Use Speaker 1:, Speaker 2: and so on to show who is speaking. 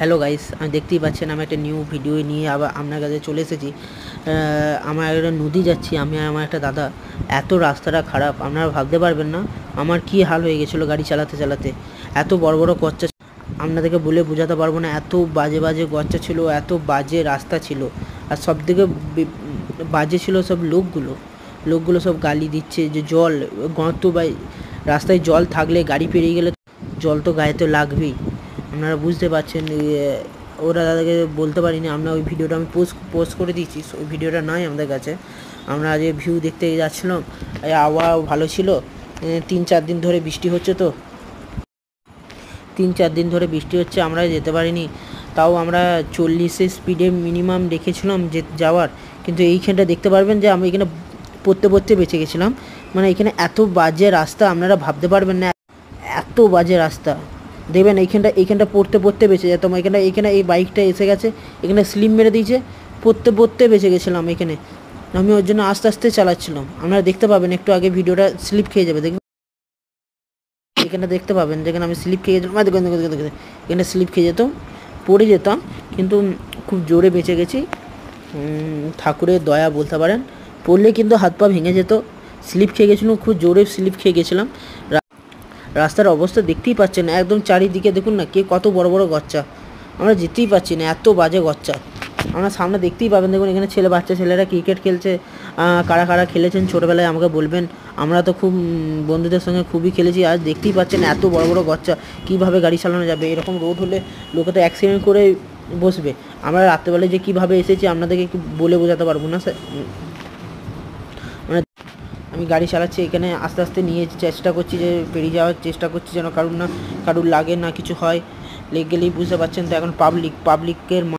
Speaker 1: Hello guys, আমি দেখতেই পাচ্ছেন আমি একটা নিউ ভিডিও নিয়ে আবার আপনার কাছে চলে এসেছি। আমার একটা নদী যাচ্ছি, আমি আর আমার একটা দাদা। এত রাস্তাটা খারাপ আপনারা ভাবতে পারবেন না আমার কি হাল হয়ে গেছিলো গাড়ি চালাতে চালাতে। এত বড় বড় গচ্চা আপনাদেরকে বলে বোঝাতে পারবো না, এত বাজে বাজে গচ্চা ছিল, এত বাজে রাস্তা ছিল। আর সব থেকে বাজে ছিল সব লোকগুলো সব গালি দিচ্ছে যে জল গর্ত বা রাস্তায় জল থাকলে গাড়ি পেরিয়ে গেলে জল তো গায়েতে লাগবেই। আপনারা বুঝতে পারছেন। ওরা দাদাকে বলতে পারিনি, আমরা ওই ভিডিওটা আমি পোস্ট করে দিয়েছি, ওই ভিডিওটা নয় আমাদের কাছে। আমরা যে ভিউ দেখতে যাচ্ছিলাম, আবহাওয়া ভালো ছিল। 3-4 দিন ধরে বৃষ্টি হচ্ছে, তো 3-4 দিন ধরে বৃষ্টি হচ্ছে, আমরা যেতে পারিনি। তাও আমরা 40-এর স্পিডে মিনিমাম রেখেছিলাম যে যাওয়ার। কিন্তু এইখানটা দেখতে পারবেন যে আমি এখানে পড়তে বেঁচে গেছিলাম। মানে এখানে এত বাজে রাস্তা আপনারা ভাবতে পারবেন না, এত বাজে রাস্তা। দেখবেন এইখানটা পড়তে বেঁচে যেতাম। এখানে এই বাইকটা এসে গেছে, এখানে স্লিপ মেরে দিয়েছে, পড়তে বেঁচে গেছিলাম এখানে। আমি ওর জন্য আস্তে আস্তে চালাচ্ছিলাম। আপনারা দেখতে পাবেন একটু আগে ভিডিওটা, স্লিপ খেয়ে যাবে দেখবেন। এখানে দেখতে পাবেন যেখানে আমি স্লিপ খেয়ে যেতাম, এখানে স্লিপ খেয়ে যেতাম, পড়ে যেতাম, কিন্তু খুব জোরে বেঁচে গেছি। ঠাকুরের দয়া বলতে পারেন। পড়লে কিন্তু হাত পা ভেঙে যেত। স্লিপ খেয়ে গেছিলাম, খুব জোরে স্লিপ খেয়ে গেছিলাম। রাস্তার অবস্থা দেখতেই পাচ্ছেন, একদম চারিদিকে দেখুন না, কত বড় বড় গচ্চা। আমরা যেতেই পারছি না, এত বাজে গচ্চা। আমরা সামনে দেখতেই পাবেন, দেখুন এখানে বাচ্চা ছেলেরা ক্রিকেট খেলছে। কারা কারা খেলেছেন ছোটোবেলায় আমাকে বলবেন। আমরা তো খুব বন্ধুদের সঙ্গে খুবই খেলেছি। আজ দেখতেই পাচ্ছেন এত বড় বড় গচ্চা, কীভাবে গাড়ি চালানো যাবে? এরকম রোড হলে লোকে তো অ্যাক্সিডেন্ট করে বসবে। আমরা রাত্রেবেলায় যে কীভাবে এসেছি আপনাদেরকে একটু বলে বোঝাতে পারবো না স্যার। আমি গাড়ি চালাচ্ছি, এখানে আস্তে আস্তে নিয়ে চেষ্টা করছি, যে পেরিয়ে যাওয়ার চেষ্টা করছি, যেন কারুর লাগে না কিছু হয়। লেগে গেলেই বুঝতে পারছেন তো এখন পাবলিকের